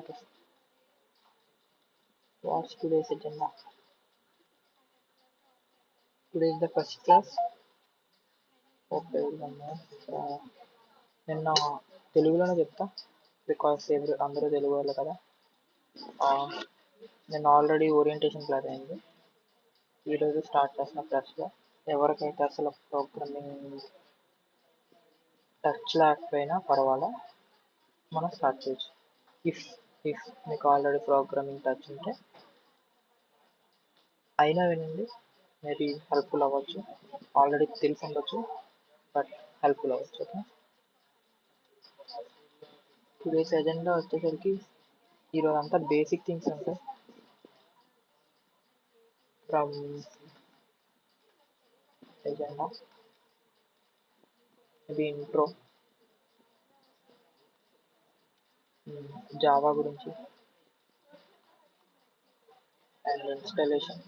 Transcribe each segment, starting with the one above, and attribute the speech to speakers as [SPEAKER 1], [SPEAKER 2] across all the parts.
[SPEAKER 1] Okay. What's today's agenda? Today is the first class. Okay, నిన్న తెలుగులోనే చెప్తా because అందరూ తెలుగు వాళ్ళు కదా. నిన్న ఆల్రెడీ ఓరియంటేషన్ క్లాస్ అయింది. ఈరోజు స్టార్ట్ చేసిన ఫ్రెష్గా. ఎవరికైతే అసలు ప్రోగ్రామింగ్ టచ్ లేకపోయినా పర్వాలా, మనం స్టార్ట్ చేయొచ్చు. ఇఫ్ మీకు ఆల్రెడీ ప్రోగ్రామింగ్ టచ్ ఉంటే అయినా వినండి, మేబీ హెల్ప్ఫుల్ అవ్వచ్చు. ఆల్రెడీ తెలిసి ఉండొచ్చు బట్ హెల్ప్ఫుల్ అవ్వచ్చు. ఓకే, టుడేస్ ఎజెండా వచ్చేసరికి ఈరోజు అంతా బేసిక్ థింగ్స్ ఉంటాయి. ఫ్రమ్ ఎజెండా ఇది ఇంట్రో, జావా గురించి అండ్ ఇన్స్టాలేషన్.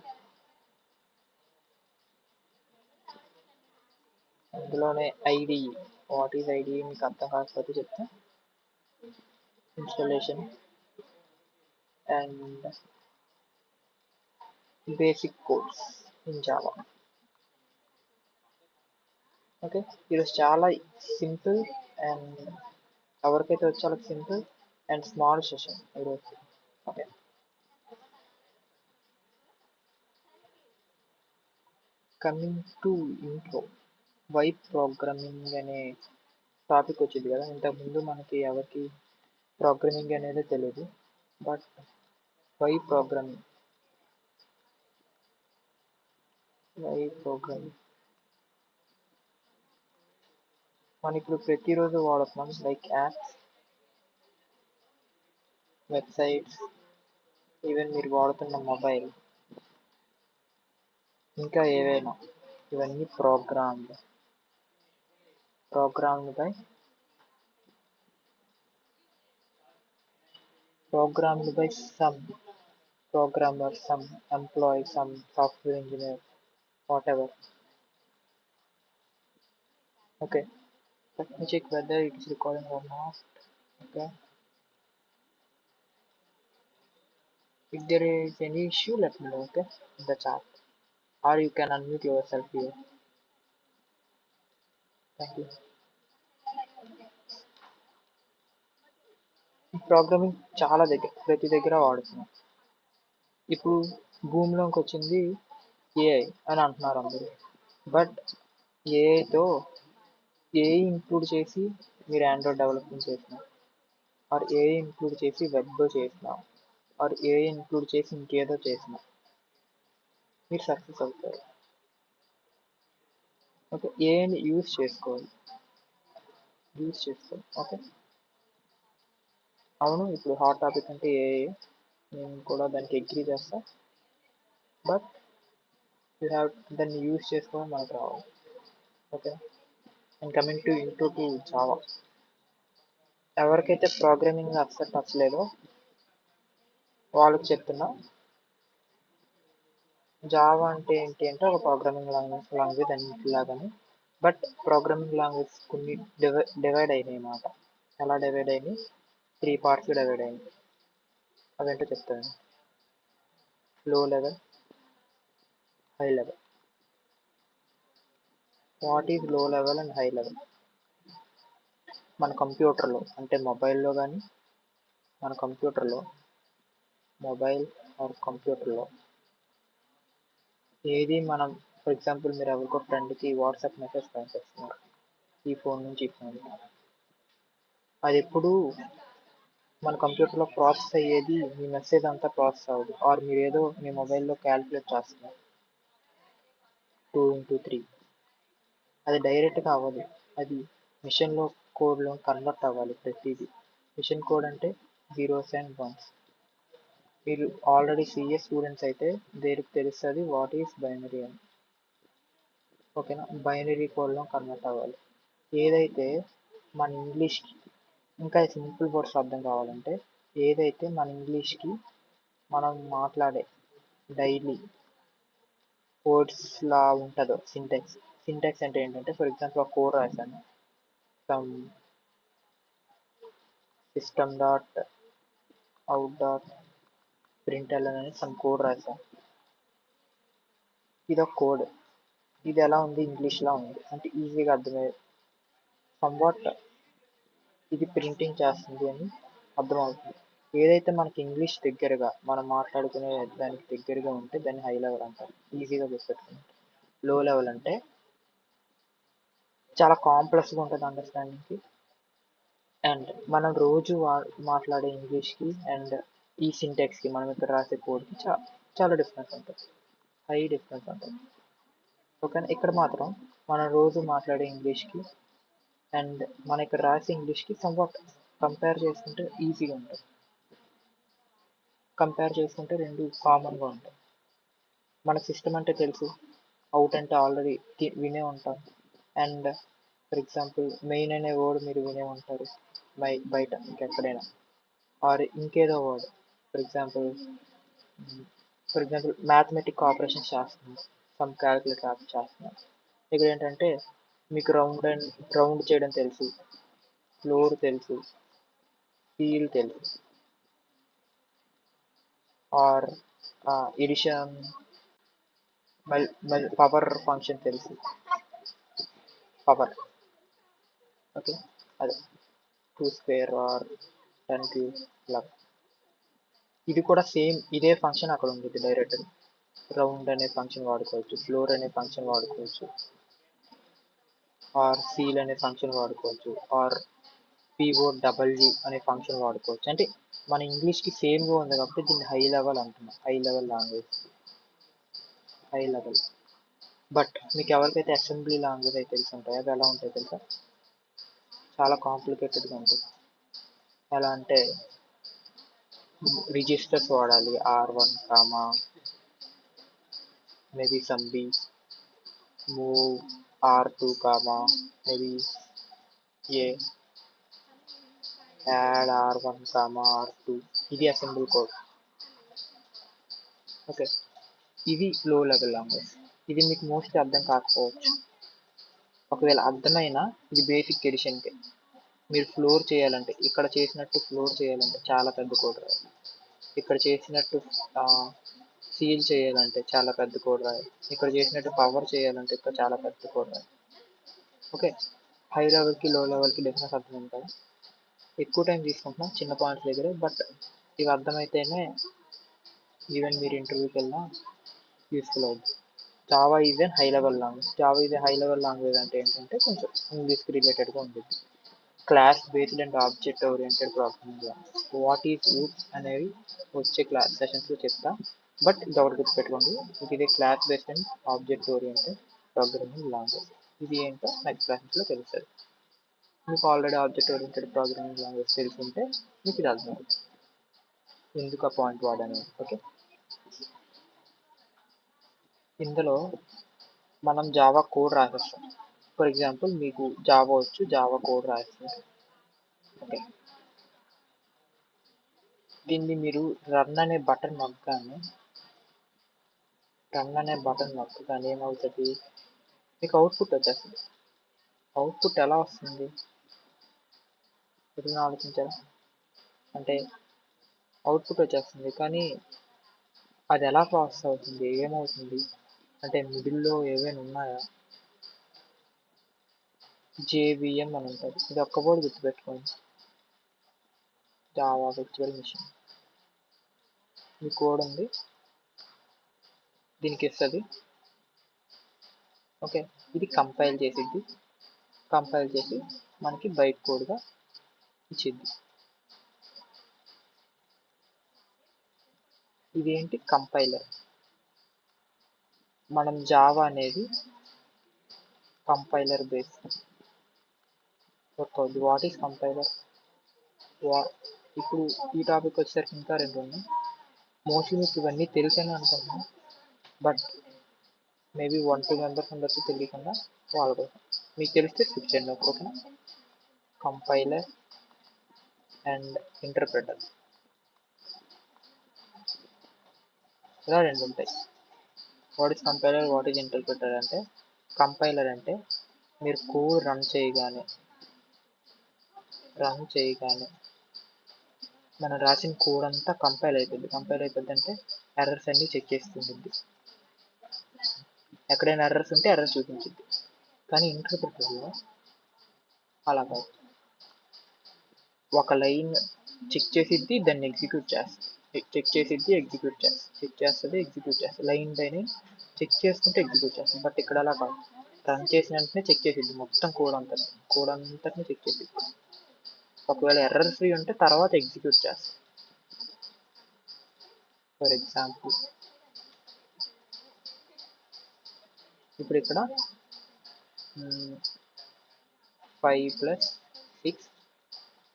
[SPEAKER 1] అందులోనే ఐడి, వాట్ ఈజ్ ఐడి మీకు అర్థం కాకపోతే చెప్తే installation and basic codes in Java. Okay, ఈరోజు చాలా సింపుల్ అండ్ ఎవరికైతే వచ్చి చాలా సింపుల్ అండ్ స్మాల్ సెషన్ ఈరోజు. Okay, coming to intro, vibe programming అనే టాపిక్ వచ్చింది కదా. ఇంతకుముందు మనకి ఎవరికి ప్రోగ్రామింగ్ అనేది తెలియదు, బట్ వైబ్ ప్రోగ్రామింగ్ మనం ఇప్పుడు ప్రతిరోజు వాడుతున్నాం. లైక్ యాప్స్, వెబ్సైట్స్, ఈవెన్ మీరు వాడుతున్న మొబైల్, ఇంకా ఏవైనా, ఇవన్నీ programmed by some programmer, some employee, some software engineer, whatever. Okay, let me check whether it is recording or not. Okay, if there is any issue, let me know, okay, in the chat, or you can unmute yourself here. Thank you. Programming చాలా ప్రతి దగ్గర వాడుతున్నాం. ఇప్పుడు భూమిలోకి వచ్చింది AI అని అంటున్నారు అందరూ, బట్ ఏఐ ఇంక్లూడ్ చేసి మీరు ఆండ్రాయిడ్ డెవలప్మెంట్ చేసినా, ఆర్ ఏఐ ఇంక్లూడ్ చేసి వెబ్ చేసినా, ఆర్ ఏఐ ఇంక్లూడ్ చేసి ఇంకేదో చేసినా మీరు సక్సెస్ అవుతారు. ఓకే, ఏఐని యూజ్ చేసుకోవాలి. ఓకే, అవును, ఇప్పుడు హాట్ టాపిక్ అంటే ఏఐ, నేను కూడా దానికి అగ్రీ చేస్తా, బట్ యూ హ్యావ్ దాన్ని యూజ్ చేసుకోవడం మనకు రావాలి. Okay, and coming to intro to Java. ఎవరికైతే ప్రోగ్రామింగ్ అస్సలు నచ్చలేదో వాళ్ళకి చెప్తున్నా, జావా అంటే ఏంటి అంటే ఒక ప్రోగ్రామింగ్ లాంగ్వేజ్ అన్నిటిలాగానే, బట్ ప్రోగ్రామింగ్ లాంగ్వేజ్ కొన్ని డివైడ్ అయినాయి అన్నమాట. ఎలా డివైడ్ అయినాయి? 3 parts డివైడ్ అయింది. అదేంటో చెప్తాను. లో level, high level. What is low level and high level? మన కంప్యూటర్లో అంటే మొబైల్లో కానీ, మన మొబైల్ ఆర్ కంప్యూటర్లో ఏది మనం, ఫర్ ఎగ్జాంపుల్ మీరు ఎవరికో ఫ్రెండ్కి వాట్సాప్ మెసేజ్ పంపిస్తున్నారు ఈ ఫోన్ నుంచి ఈ ఫోన్, అది ఎప్పుడు మన కంప్యూటర్లో ప్రాసెస్ అయ్యేది, మీ మెసేజ్ అంతా ప్రాసెస్ అవ్వదు. ఆర్ మీరు ఏదో మీ మొబైల్లో క్యాలిక్యులేట్ చేస్తున్నారు 2 into 3, అది డైరెక్ట్గా అవ్వదు. అది మిషన్లో కోడ్లో కన్వర్ట్ అవ్వాలి ప్రతిదీ. మిషన్ కోడ్ అంటే 0s and 1s. మీరు ఆల్రెడీ సిఎస్ స్టూడెంట్స్ అయితే దేనికి తెలుస్తుంది వాట్ ఈస్ బైనరీ అని. ఓకేనా, బైనరీ కోడ్లో కన్వర్ట్ అవ్వాలి. ఏదైతే మన ఇంగ్లీష్కి, ఇంకా సింపుల్ వర్డ్స్ అర్థం కావాలంటే, ఏదైతే మన ఇంగ్లీష్కి మనం మాట్లాడే డైలీ వర్డ్స్ లా ఉంటుందో సింటాక్స్ అంటే ఏంటంటే, ఫర్ ఎగ్జాంపుల్ ఒక కోడ్ రాశాను, some system dot out dot println అని సమ్ కోడ్ రాసాం. ఇది ఒక కోడ్. ఇది ఎలా ఉంది, ఇంగ్లీష్లా ఉంది, అంటే ఈజీగా అర్థమయ్యే సంవాట్ ఇది ప్రింటింగ్ చేస్తుంది అని అర్థమవుతుంది. ఏదైతే మనకి ఇంగ్లీష్ దగ్గరగా మనం మాట్లాడుకునే దానికి దగ్గరగా ఉంటే దాన్ని హై లెవెల్ అంటారు, ఈజీగా గుర్తుపెట్టుకుంటాం. లో లెవెల్ అంటే చాలా కాంప్లెక్స్గా ఉంటుంది అండర్స్టాండింగ్కి, అండ్ మనం రోజు మాట్లాడే ఇంగ్లీష్కి అండ్ ఈ సింటాక్స్కి మనం ఇక్కడ రాసే కోడ్కి చాలా డిఫరెన్స్ ఉంటుంది, హై డిఫరెన్స్ ఉంటుంది. ఓకేనా. ఇక్కడ మాత్రం మనం రోజు మాట్లాడే ఇంగ్లీష్కి అండ్ మన ఇక్కడ రాసే ఇంగ్లీష్కి సంవాట్ కంపేర్ చేసుకుంటే ఈజీగా ఉంటుంది. కంపేర్ చేసుకుంటే రెండు కామన్గా ఉంటాయి. మనకు సిస్టమ్ అంటే తెలుసు, అవుట్ అంటే ఆల్రెడీ వినే ఉంటాం, అండ్ ఫర్ ఎగ్జాంపుల్ మెయిన్ అనే వర్డ్ మీరు వినే ఉంటారు బయట ఇంకెక్కడైనా, ఆర్ ఇంకేదో word. For example mathematic operations చేస్తున్నాం, సమ్ క్యాలిక్యులేటర్ యాప్ చేస్తున్నాం. ఇక్కడ ఏంటంటే మీకు రౌండ్ చేయడం తెలుసు, ఫ్లోర్ తెలుసు, ఫీల్ తెలుసు, ఆర్ ఎడిషన్ పవర్ ఫంక్షన్ తెలుసు, పవర్. ఓకే, అదే 2 స్క్వేర్ ఆర్ 10 క్యూబ్ ఇలా. ఇది కూడా సేమ్ ఇదే ఫంక్షన్ అక్కడ ఉంటుంది డైరెక్ట్. రౌండ్ అనే ఫంక్షన్ వాడుకోవచ్చు, ఫ్లోర్ అనే ఫంక్షన్ వాడుకోవచ్చు, ఆర్ ఫీల్ అనే ఫంక్షన్ వాడుకోవచ్చు, ఆర్ POW అనే ఫంక్షన్ వాడుకోవచ్చు. అంటే మన ఇంగ్లీష్కి సేమ్గా ఉంది కాబట్టి దీన్ని హై లెవెల్ అంటున్నాం, high level language, high level. But మీకు ఎవరికైతే అసెంబ్లీ లాంగ్వేజ్ అయితే తెలిసి ఉంటాయో అవి ఎలా ఉంటాయి తెలుసా, చాలా కాంప్లికేటెడ్గా ఉంటుంది. ఎలా అంటే రిజిస్టర్స్ వాడాలి, R1 maybe sum B, move R2 maybe A, add R1 R2. ఇది అసెంబ్లీ కోడ్. ఓకే, ఇది లో లెవెల్ లాంగ్వేజ్. ఇది మీకు మోస్ట్లీ అర్థం కాకపోవచ్చు, ఒకవేళ అర్థమైనా ఇది బేసిక్ ఎడిషన్కే. మీరు ఫ్లోర్ చేయాలంటే ఇక్కడ చేసినట్టు ఫ్లోర్ చేయాలంటే చాలా పెద్ద కోడ్ రాయాలి, ఇక్కడ చేసినట్టు సీల్ చేయాలంటే చాలా పెద్ద కోడ్ రాయాలి, ఇక్కడ చేసినట్టు పవర్ చేయాలంటే ఇక్కడ చాలా పెద్ద కోడ్ రాయాలి. ఓకే, హై లెవెల్కి లో లెవెల్కి డిఫరెన్స్ అర్థమైంది కదా. ఎక్కువ టైం తీసుకుంటున్నాం చిన్న పాయింట్స్ దగ్గర, బట్ ఇవి అర్థమైతేనే ఈవెన్ మీరు ఇంటర్వ్యూకి వెళ్ళినా యూస్ఫుల్ అవుతుంది. Java is a high level language. Java is a high level language అంటే ఏంటంటే కొంచెం ఇంగ్లీష్కి రిలేటెడ్గా ఉంటుంది. Class based and object oriented programming language. What is roots అనేవి వచ్చే క్లాస్ సెషన్స్లో చెప్తా, బట్ ఇది ఒకటి గుర్తుపెట్టుకోండి, ఇది class based and object oriented programming language. ఇది ఏంటో నెక్స్ట్ క్లాసెస్లో తెలుస్తుంది. మీకు already object oriented programming language తెలుసుంటే మీకు ఇది అర్థమవుతుంది ఎందుకు ఆ పాయింట్ వాడాను. ఓకే, ఇందులో మనం జావా కోడ్ రాసేస్తాం. ఫర్ ఎగ్జాంపుల్ మీకు జావా వచ్చు, జావా కోడ్ రాస్తాం. ఓకే, దీన్ని మీరు రన్ అనే బటన్ నొక్కగానే ఏమవుతుంది, మీకు అవుట్పుట్ వచ్చేస్తుంది. అవుట్పుట్ ఎలా వస్తుంది ఎప్పుడైనా ఆలోచించారా? అంటే అవుట్పుట్ వచ్చేస్తుంది, కానీ అది ఎలా ప్రాసెస్ అవుతుంది, ఏమవుతుంది అంటే మిడిల్లో ఏవైనా ఉన్నాయా? JVM అని ఉంటుంది, ఇది ఒక్క వర్డ్ గుర్తుపెట్టుకోండి, జావా వర్చువల్ మిషన్. మీ కోడ్ ఉంది, దీనికి ఇస్తుంది. ఓకే, ఇది కంపైల్ చేసిద్ది, కంపైల్ చేసి మనకి బైట్ కోడ్గా ఇచ్చిద్ది. ఇదేంటి కంపైలర్. మనం జావా అనేది కంపైలర్ బేస్ వర్క్ అవుతుంది. What is compiler? ఇప్పుడు ఈ టాపిక్ వచ్చేసరికి ఇంకా రెండు ఉన్నాయి. మోస్ట్లీ మీకు ఇవన్నీ తెలుసని అనుకుంటున్నాను, బట్ మేబీ 1-2 మెంబర్స్ ఉండొచ్చు తెలియకుండా, వాళ్ళ కోసం మీకు తెలిస్తే స్విచ్ చేయండి. ఓకేనా. కంపైలర్ అండ్ ఇంటర్ప్రెటర్ ఇలా రెండు ఉంటాయి. What is compiler, what is interpreter అంటే, కంపైలర్ అంటే మీరు కోడ్ రన్ చేయగానే మనం రాసిన కోడ్ అంతా కంపైల్ అయిపోద్ది అంటే ఎర్రర్స్ అన్నీ చెక్ చేస్తుంటుంది. ఎక్కడైనా ఎర్రర్స్ ఉంటే ఎర్రర్ చూపించింది. కానీ ఇంటర్ప్రిటర్లో అలా కాదు. ఒక లైన్ చెక్ చేసిద్ది, దాన్ని ఎగ్జిక్యూట్ చేస్తుంది. చెక్ చేసిద్ది, ఎగ్జిక్యూట్ చేస్తుంది, చెక్ చేస్తుంది, ఎగ్జిక్యూట్ చేస్తుంది. లైన్ బై లైన్ చెక్ చేసుకుంటే ఎగ్జిక్యూట్ చేస్తుంది. బట్ ఇక్కడ అలా కాదు. రన్ చేసిన వెంటనే చెక్ చేసిద్ది మొత్తం కోడ్ అంతటిని చెక్ చేసిద్ది. ఒకవేళ ఎర్రర్ ఫ్రీ ఉంటే తర్వాత ఎగ్జిక్యూట్ చేస్తుంది. ఫర్ ఎగ్జాంపుల్ ఇప్పుడు ఇక్కడ 5 + 6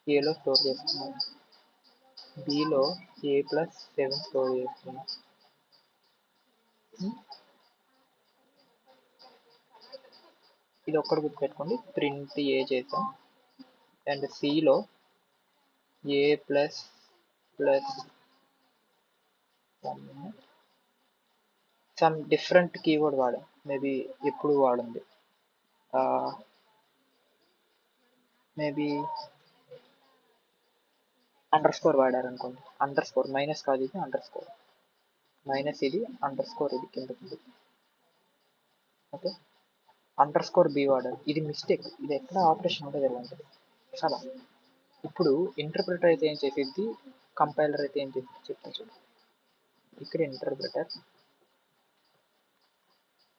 [SPEAKER 1] ఏలో స్టోర్ చేస్తున్నాం, బిలో a + 7 స్టోర్ చేస్తున్నాం. ఇది ఒక్కటి గుర్తుపెట్టుకోండి, ప్రింట్ ఏ చేసాం అండ్ సిలో a plus some different keyword వాడాం, మేబీ ఎప్పుడు వాడింది, మేబీ అండర్ స్కోర్ వాడారు అనుకోండి. అండర్ స్కోర్ మైనస్ కాదు, ఇది అండర్ స్కోర్, మైనస్ ఇది అండర్ స్కోర్ ఇది కిందకి. ఓకే, అండర్ స్కోర్ బి వాడారు, ఇది మిస్టేక్, ఇది ఎక్కడ ఆపరేషన్ ఉంటుంది ఇలాంటిది చాలా. ఇప్పుడు ఇంటర్ప్రిటర్ అయితే ఏం చేసేది, కంపైలర్ అయితే ఏం చేసేది చెప్తాను చూడు. ఇక్కడ ఇంటర్ప్రిటర్,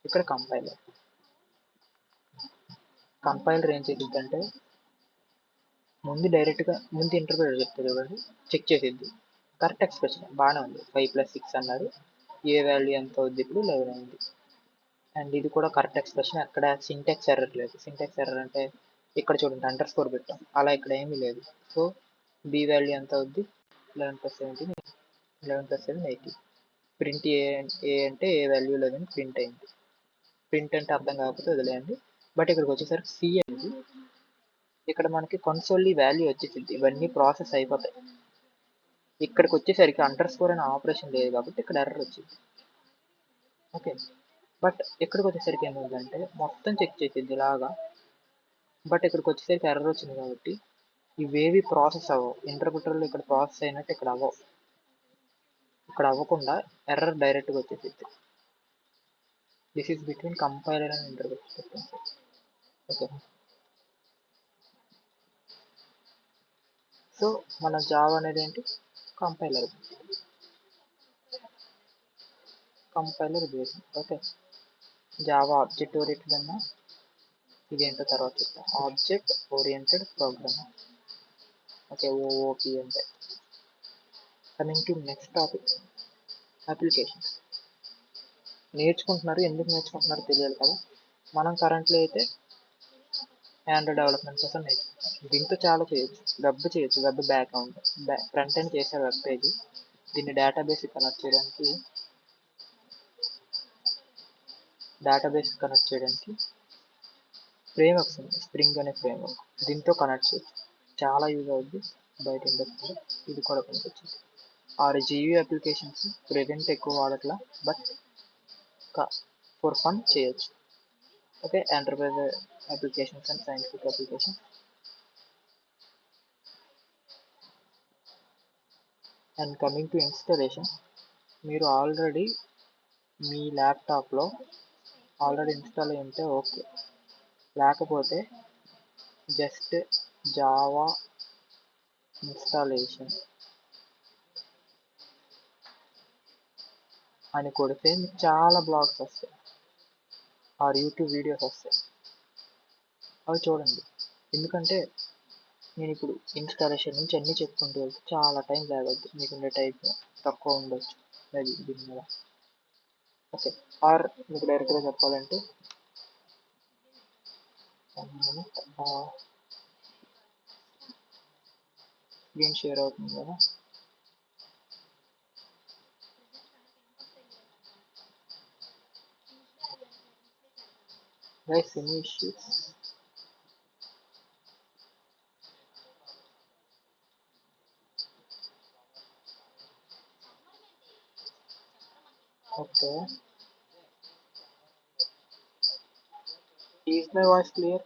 [SPEAKER 1] ఇక్కడ కంపైలర్ ఏం చేసిద్ది అంటే ముందు ఇంటర్ప్రిటర్ చెప్తుంది చూడండి, చెక్ చేసిద్ది. కరెక్ట్ ఎక్స్ప్రెషన్ బాగానే ఉంది, 5 + 6 అన్నారు, ఏ వాల్యూ ఎంత అవుద్ది, ఇప్పుడు 11 అయింది. అండ్ ఇది కూడా కరెక్ట్ ఎక్స్ప్రెషన్, అక్కడ సింటాక్స్ ఎర్రర్ లేదు. సింటాక్స్ ఎర్రర్ అంటే ఇక్కడ చూడండి అండర్ స్కోర్ పెట్టాం, అలా ఇక్కడ ఏమీ లేదు. సో బి వాల్యూ ఎంత అవుద్ది, 11 + 17 11 + 7 18. ప్రింట్ ఏ అంటే ఏ వాల్యూ లేదని ప్రింట్ అయింది. ప్రింట్ అంటే అర్థం కాకపోతే వదిలేయండి. బట్ ఇక్కడికి వచ్చేసరికి సి అయింది. ఇక్కడ మనకి కన్సోల్ వాల్యూ వచ్చేసింది, ఇవన్నీ ప్రాసెస్ అయిపోతాయి. ఇక్కడికి వచ్చేసరికి అండర్ స్కోర్ అనే ఆపరేషన్ లేదు కాబట్టి ఇక్కడ ఎర్రర్ వచ్చింది. ఓకే, బట్ ఇక్కడికి వచ్చేసరికి ఏమవుతుందంటే మొత్తం చెక్ చేసేది ఇలాగా, బట్ ఇక్కడికి వచ్చేసరికి ఎర్రర్ వచ్చింది కాబట్టి ఇవేవి ప్రాసెస్ అవ్వవు. ఇంటర్ప్రిటర్లో ఇక్కడ ప్రాసెస్ అయినట్టు ఇక్కడ అవ్వవు. ఇక్కడ అవ్వకుండా ఎర్రర్ డైరెక్ట్గా వచ్చేసింది. This is between compiler and interpreter. Okay, so మన జావా అనేది ఏంటి, compiler base. Okay, Java object oriented అన్నా, ఇదేంటో తర్వాత చెప్తాం. Object oriented program. Okay, OOP అంటే. Coming to next topic, applications. నేర్చుకుంటున్నారు, ఎందుకు నేర్చుకుంటున్నారో తెలియాలి కదా. మనం కరెంట్లీ అయితే ఆండ్రాయిడ్ డెవలప్మెంట్ కోసం నేర్చుకుంటాం. దీంతో చాలా చేయొచ్చు, వెబ్ చేయొచ్చు, వెబ్ బ్యాక్గ్రౌండ్ ఫ్రంట్ ఎండ్ చేసే వెబ్ పేజ్, దీన్ని డేటాబేస్ కనెక్ట్ చేయడానికి ఫ్రేమ్వర్క్స్ ఉంది, స్ప్రింగ్ అనే ఫ్రేమ్వర్క్, దీంతో కనెక్ట్ చేయొచ్చు, చాలా యూజ్ అవుద్ది బయట ఇండస్ట్రీలో. ఇది కూడా కొంచెం వచ్చింది. ఆర్ జీవీ అప్లికేషన్స్ ప్రెజెంట్ ఎక్కువ వాడట్లా, బట్ ఫర్ ఫన్ చేయొచ్చు. Okay, enterprise applications and scientific application. And coming to installation, మీరు ఆల్రెడీ మీ ల్యాప్టాప్లో ఇన్స్టాల్ అయి ఉంటే ఓకే, లేకపోతే జస్ట్ జావా ఇన్స్టాలేషన్ అని కొడితే మీకు చాలా బ్లాగ్స్ వస్తాయి, ఆర్ యూట్యూబ్ వీడియోస్ వస్తాయి, అవి చూడండి. ఎందుకంటే నేను ఇప్పుడు ఇన్స్టాలేషన్ నుంచి అన్నీ చెప్పుకుంటూ వెళ్తే చాలా టైం లేవద్దు, మీకుండే టైం తక్కువ ఉండొచ్చు అది దీని మీద. ఓకే, ఆర్ మీకు డైరెక్ట్గా చెప్పాలంటే స్క్రీన్ షేర్ అవుతుంది కదా, guys, any issues? Okay, is my voice clear?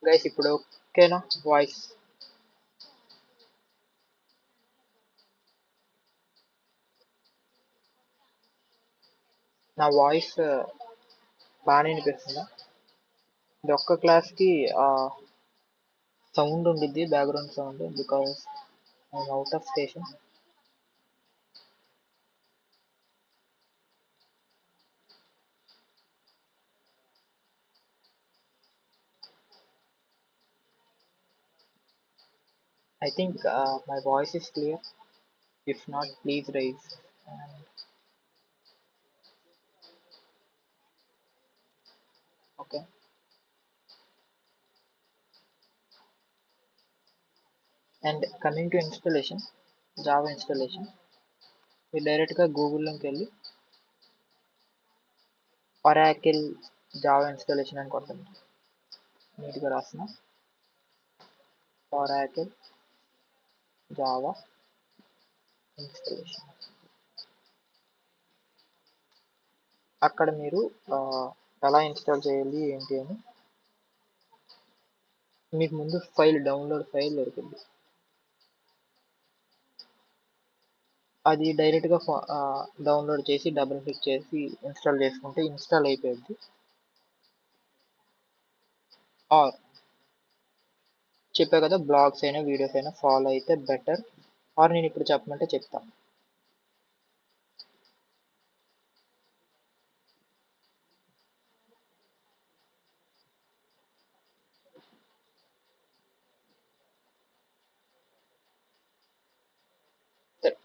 [SPEAKER 1] Guys ఇప్పుడు ఓకేనా వాయిస్? నా వాయిస్ బాగానే వినిపిస్తుందా? ఇది ఒక్క క్లాస్కి సౌండ్ ఉండిద్ది, background sound, because I'm out of station. I think my voice is clear. If not, please raise. And, okay. And coming to installation, Java installation, మీరు డైరెక్ట్గా గూగుల్లోకి వెళ్ళి ఒరాకిల్ జావా ఇన్స్టాలేషన్ అని కొట్టండి. నీట్గా రాసిన ఒరాకిల్ జావా ఇన్స్టాలేషన్. అక్కడ మీరు ఎలా ఇన్స్టాల్ చేయాలి ఏంటి అని మీకు ముందు డౌన్లోడ్ ఫైల్ దొరికింది. అది డైరెక్ట్గా డౌన్లోడ్ చేసి డబుల్ క్లిక్ చేసి ఇన్స్టాల్ చేసుకుంటే ఇన్స్టాల్ అయిపోయింది. ఆర్ చెప్పా కదా, బ్లాగ్స్ అయినా వీడియోస్ అయినా ఫాలో అయితే బెటర్. ఆర్ నేను ఇప్పుడు చెప్పమంటే చెప్తాను.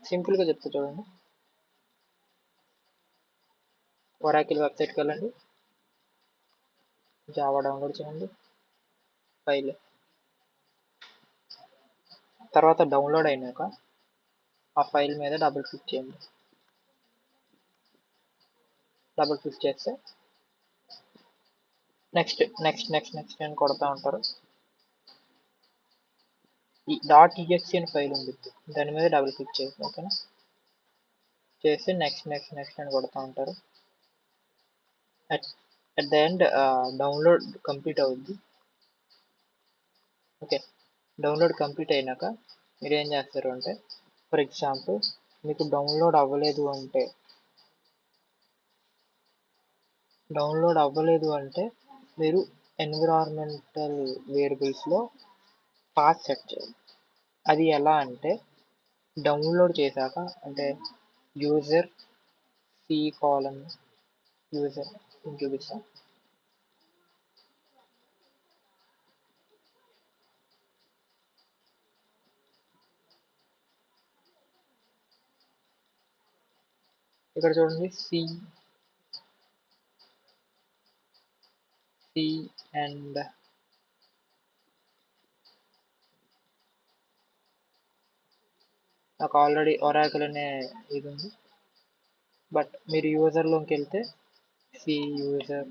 [SPEAKER 1] సింపుల్గా చెప్తా చూడండి. ఒరాకిల్ వెబ్సైట్కి వెళ్ళండి, జావా డౌన్లోడ్ చేయండి, ఫైల్. తర్వాత డౌన్లోడ్ అయినాక ఆ ఫైల్ మీద డబుల్ క్లిక్ చేయండి. డబుల్ క్లిక్ చేస్తే నెక్స్ట్ నెక్స్ట్ నెక్స్ట్ నెక్స్ట్ అని కొడతా ఉంటారు. ఈ .exe అని ఫైల్ ఉంది, దాని మీద డబుల్ క్లిక్ చేసి ఓకేనా చేస్తే నెక్స్ట్ నెక్స్ట్ నెక్స్ట్ అని కొడతా ఉంటారు. At the end download complete అవుద్ది. ఓకే, డౌన్లోడ్ కంప్లీట్ అయినాక మీరు ఏం చేస్తారు అంటే, ఫర్ ఎగ్జాంపుల్ మీకు డౌన్లోడ్ అవ్వలేదు అంటే మీరు ఎన్విరాన్మెంటల్ వేరియబుల్స్లో పాత్ సెట్ చేయాలి. అది ఎలా అంటే, డౌన్లోడ్ చేశాక అంటే యూజర్ సి కాలన్ యూజర్ చూపిస్తా. ఇక్కడ చూడండి, సి అండ్ నాకు ఆల్రెడీ ఒరాకిల్ అనే ఇది ఉంది. బట్ మీరు యూజర్లోకి వెళ్తే సి యూజర్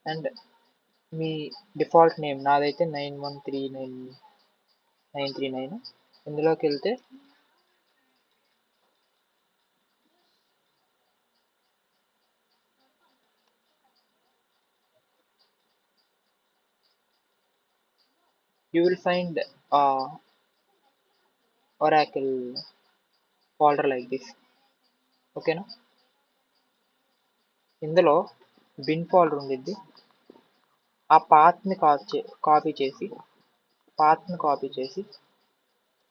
[SPEAKER 1] అండ్ మీ డిఫాల్ట్ నేమ్, నాదైతే 9139 ఇందులోకి వెళ్తే you will find Oracle folder like this. ఓకేనా, ఇందులో బిన్ ఫోల్డర్ ఉండిద్ది. ఆ పాత్ని కాపీ చేసి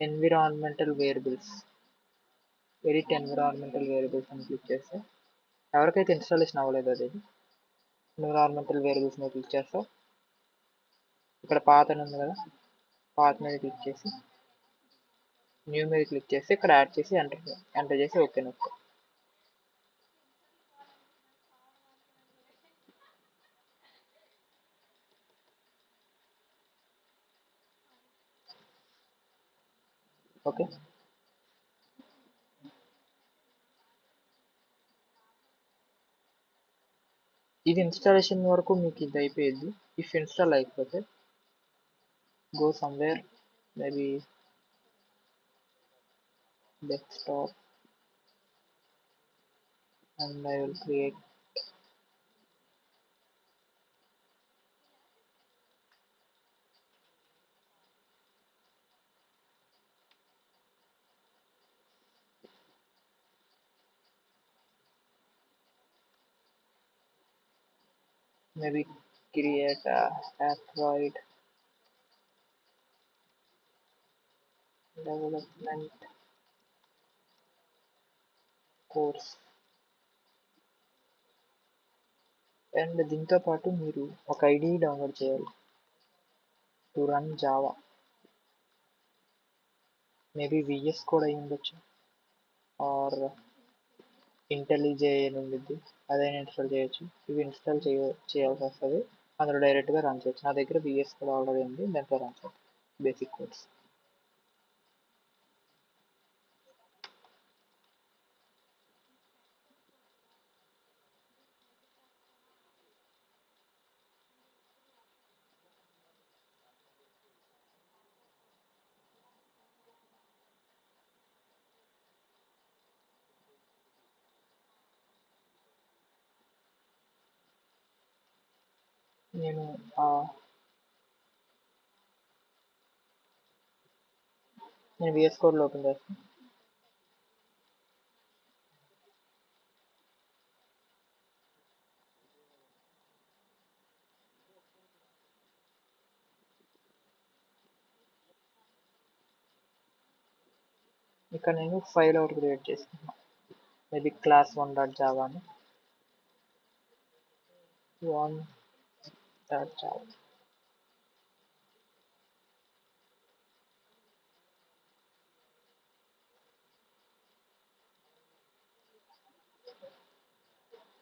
[SPEAKER 1] environmental variables, edit environmental variables అని క్లిక్ చేస్తే, ఎవరికైతే ఇన్స్టాలేషన్ అవ్వలేదు అది ఎన్విరాన్మెంటల్ వేరియబుల్స్ మీద క్లిక్ చేస్తే ఇక్కడ పాత్ అని ఉంది కదా, పాత్ మీద క్లిక్ చేసి న్యూ మీద క్లిక్ చేసి ఇక్కడ యాడ్ చేసి ఎంటర్ చేసి ఓకే నొక్కు. ఓకే, ఇది ఇన్స్టాలేషన్ వరకు మీకు ఇది అయిపోయింది. ఇఫ్ ఇన్స్టాల్ అయిపోతే go somewhere, maybe desktop, and I will create . maybe create a Android development course. And దీంతో పాటు మీరు ఒక ఐడి డౌన్లోడ్ చేయాలి to run Java. Maybe VS కూడా అయి ఉండొచ్చు ఆర్ ఇంటెలిజే అని ఉండిద్ది, అదైనా ఇన్స్టాల్ చేయొచ్చు. ఇవి ఇన్స్టాల్ చేయాల్సి వస్తుంది, అందులో డైరెక్ట్గా రన్ చేయొచ్చు. నా దగ్గర విఎస్ కూడా ఆల్రెడీ ఉంది, దాంట్లో రన్ చేయాలి బేసిక్ కోర్స్. నేను విఎస్ కోడ్లో ఓపెన్ చేస్తాను. ఇక్కడ నేను ఫైల్ ఒకటి క్రియేట్ చేసుకున్నాను, మేబీ class1.java అని. 1.java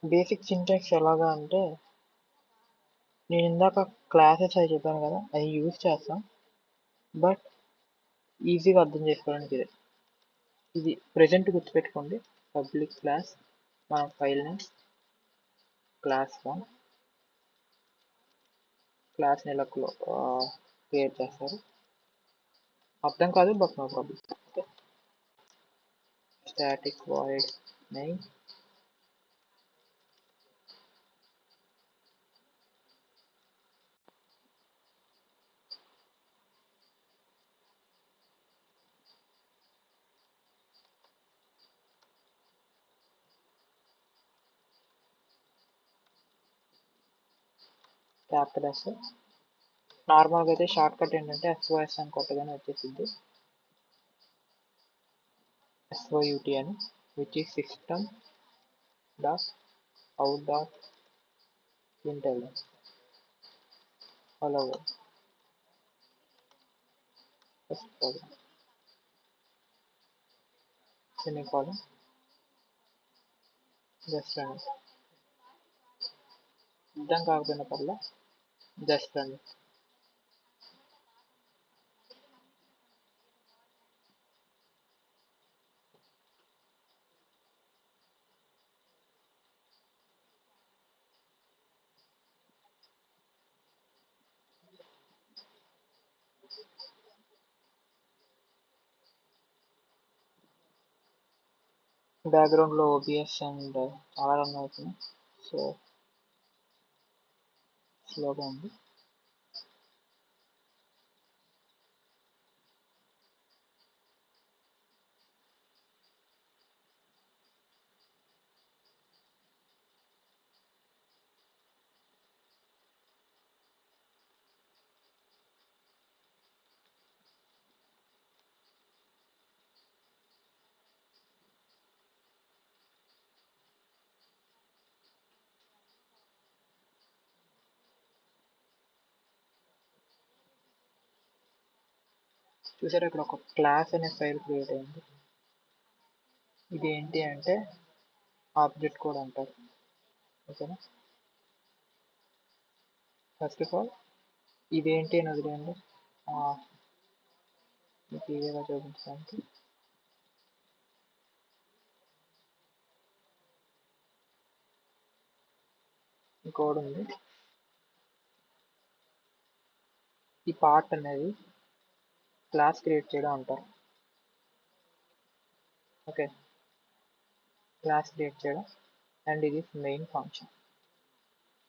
[SPEAKER 1] బేసిక్ సింటాక్స్ ఎలాగా అంటే, నేను ఇందాక క్లాసెస్ అవి చెప్పాను కదా, అవి యూజ్ చేస్తాం, బట్ ఈజీగా అర్థం చేసుకోవడానికి ఇది ప్రెజెంట్ గుర్తుపెట్టుకోండి. పబ్లిక్ క్లాస్, మన ఫైల్ని class1 క్లాస్ని ఇలా క్రియేట్ చేస్తారు. అర్థం కాదు, but no problem. Okay, static void name, capital S. నార్మల్గా అయితే షార్ట్ కట్ ఏంటంటే SOS అని కొట్టగానే వచ్చేసింది, SOUT అని, which is system dot out dot println. Hello first problem semicolon just run. అర్థం కాకపోయిన పర్లే, జస్ట్ రన్. బ్యాక్గ్రౌండ్లో OBS అండ్ చాలా రన్ అవుతుంది, సో స్లోగా ఉంది. చూసారా, ఇక్కడ ఒక క్లాస్ అనే ఫైల్ క్రియేట్ అయింది. ఇది ఏంటి అంటే ఆబ్జెక్ట్ కోడ్ అంటారు. ఓకేనా, ఫస్ట్ ఆఫ్ ఆల్ ఇదేంటి అని వదిలేయండి, మీకు ఈజీగా చూపించడానికి. ఈ కోడ్ ఉంది, ఈ పార్ట్ అనేది క్లాస్ క్రియేట్ చేయడం అంటారు. ఓకే, క్లాస్ క్రియేట్ చేయడం, అండ్ ఇది మెయిన్ ఫంక్షన్.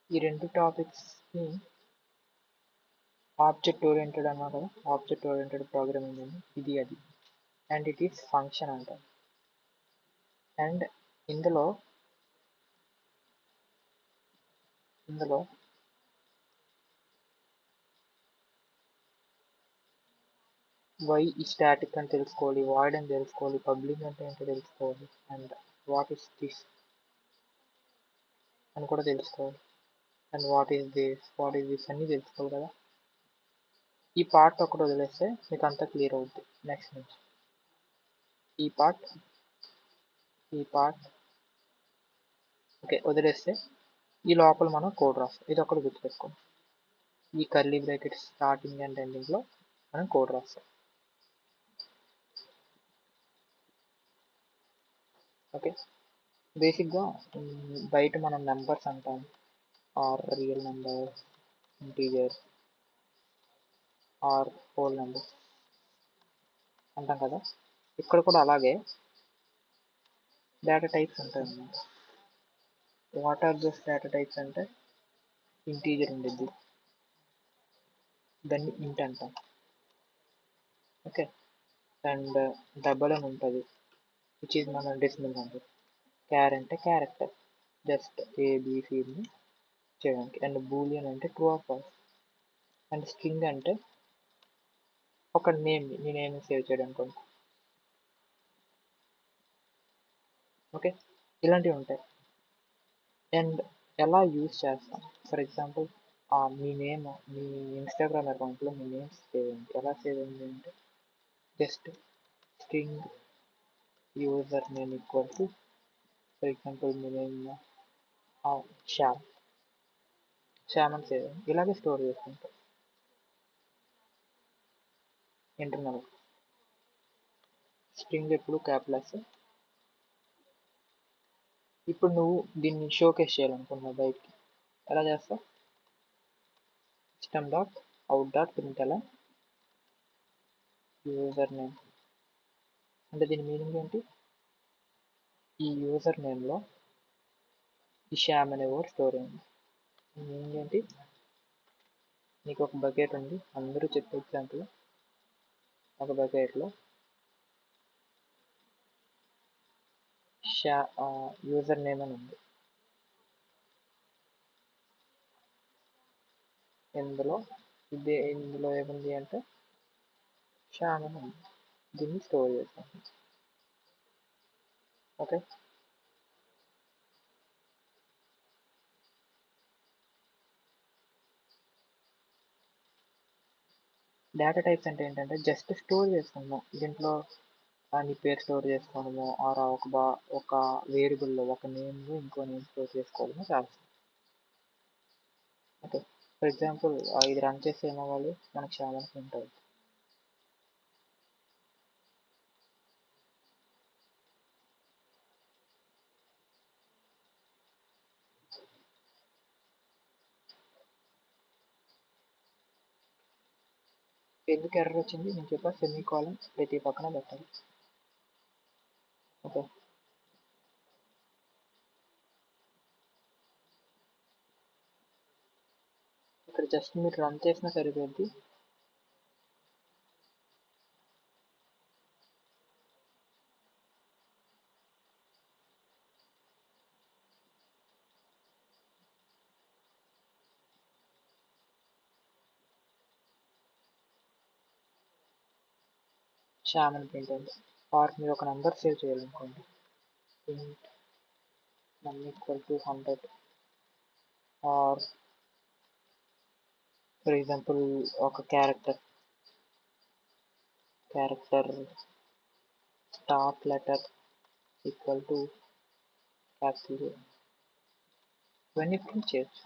[SPEAKER 1] ఈ రెండు టాపిక్స్ని ఆబ్జెక్ట్ ఓరియంటెడ్ అన్నా కదా, ఆబ్జెక్ట్ ఓరియంటెడ్ ప్రోగ్రామింగ్ అని, ఇది అది, అండ్ ఇట్ ఈస్ ఫంక్షన్ అంటారు. అండ్ ఇందులో వై ఈ స్టాటిక్ అని తెలుసుకోవాలి, వాయిడ్ అని తెలుసుకోవాలి, పబ్లిక్ అంటే ఏంటో తెలుసుకోవాలి, అండ్ వాట్ ఈస్ దిస్ అని కూడా తెలుసుకోవాలి, అండ్ వాట్ ఈస్ దిస్ అన్నీ తెలుసుకోవాలి కదా. ఈ పార్ట్ ఒకటి వదిలేస్తే మీకు అంతా క్లియర్ అవుద్ది. నెక్స్ట్ నుంచి ఈ పార్ట్ ఓకే వదిలేస్తే ఈ లోపల మనం కోడ్ రాస్తాం. ఇది ఒకటి గుర్తుపెట్టుకోండి. ఈ కర్లీ బ్రాకెట్స్ స్టార్టింగ్ అండ్ ఎండింగ్లో మనం కోడ్ రాస్తాం. ఓకే, బేసిక్గా బయట మనం నెంబర్స్ అంటాం, or real number, integer or whole number అంటాం కదా. ఇక్కడ కూడా అలాగే డేటా టైప్స్ ఉంటాయి అన్నమాట. What are those data types అంటే ఇంటీజర్ ఉండిద్ది, దాన్ని ఇంట్ అంటాం. ఓకే, అండ్ డబల్ అని ఉంటుంది విచ్ ఈజ్ మన డెసిమల్ నెంబర్. క్యార్ అంటే క్యారెక్టర్, జస్ట్ ఏబిసిని చేయడానికి. అండ్ బూలియన్ అంటే true or false. And string అంటే ఒక నేమ్ ని నేను సేవ్ చేయడానికి. ఓకే, ఇలాంటివి ఉంటాయి. అండ్ ఎలా యూజ్ చేస్తాం, for example me name, me Instagram అకౌంట్లో మీ నేమ్ సేవ్ అయింది. ఎలా సేవ్ అయింది అంటే just string user name equal to, for example me name Shyam అని సేవ్ అయింది. ఇలాగే స్టోర్ చేసుకుంటాం ఇంటర్నల్. స్ట్రింగ్ ఎప్పుడు క్యాప్లెస్. ఇప్పుడు నువ్వు దీన్ని షోకేస్ చేయాలనుకున్నావు బయటికి, ఎలా చేస్తావు? system.out.println యూజర్ నేమ్ అంటే దీని మీనింగ్ ఏంటి? ఈ యూజర్ నేమ్లో ఈ శ్యామ్ అనే వర్డ్ స్టోర్ అయింది. మీనింగ్ ఏంటి? నీకు ఒక బకెట్ ఉంది, అందరూ చెప్పే ఎగ్జాంపుల్, ఒక బకెట్లో యూజర్ నేమ్ అని ఉంది. ఇందులో ఏముంది అంటే శ్యామ్ అని ఉంది. దీన్ని స్టోర్ చేస్తాం. ఓకే, డేటా టైప్స్ అంటే ఏంటంటే జస్ట్ స్టోర్ చేసుకుందాం. దీంట్లో నీ పేరు స్టోర్ చేసుకోవడము, ఆర్ ఒక వేరియబుల్లో ఒక నేమ్లో ఇంకో నేమ్ స్టోర్ చేసుకోవడము చేస్తాం. ఓకే, ఫర్ ఎగ్జాంపుల్ ఇది రన్ చేస్తే ఏమవ్వాలి, మనకు చాలా ఉంటుంది. ఎందుకు ఎర్రర్ వచ్చింది నేను చెప్పా, సెమీకోలన్ ప్రతి పక్కన పెట్టాలి. ఓకే, ఇక్కడ జస్ట్ మీరు రన్ చేసినా సరిపోద్ది. శ్యామ్ అని ప్రింట్ అయింది. ఆర్ మీరు ఒక నెంబర్ సేవ్ చేయాలనుకోండి, int num equal to 100, or for example ఒక character start letter equal to capital. ఇవన్నీ ప్రింట్ చేయొచ్చు.